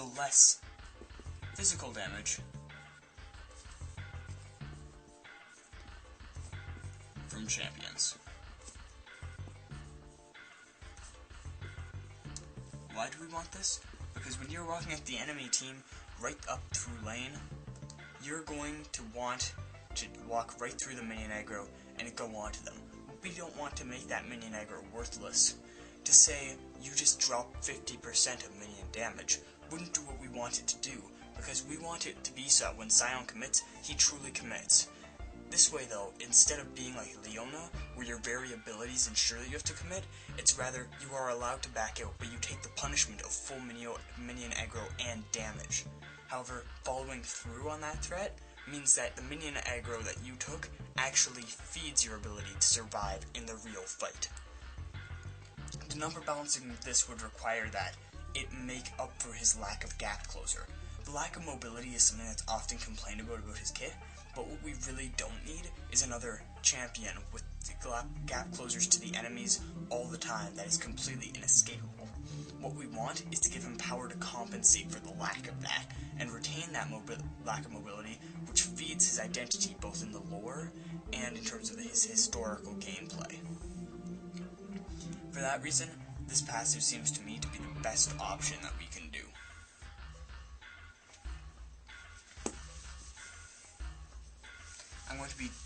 the less physical damage from champions. Why do we want this? Because when you're walking at the enemy team right up through lane, you're going to want to walk right through the minion aggro and go on to them. We don't want to make that minion aggro worthless. To say you just drop 50% of minion damage wouldn't do what we want it to do, because we want it to be so when Sion commits, he truly commits. This way though, instead of being like Leona, where your very abilities ensure that you have to commit, it's rather you are allowed to back out, but you take the punishment of full minion aggro and damage. However, following through on that threat means that the minion aggro that you took actually feeds your ability to survive in the real fight. The number balancing of this would require that it make up for his lack of gap closer. The lack of mobility is something that's often complained about his kit, but what we really don't need is another champion with gap closers to the enemies all the time that is completely inescapable. What we want is to give him power to compensate for the lack of that, and retain that lack of mobility, which feeds his identity both in the lore and in terms of his historical gameplay. For that reason, this passive seems to me to be the best option that we can do. I'm going to be checking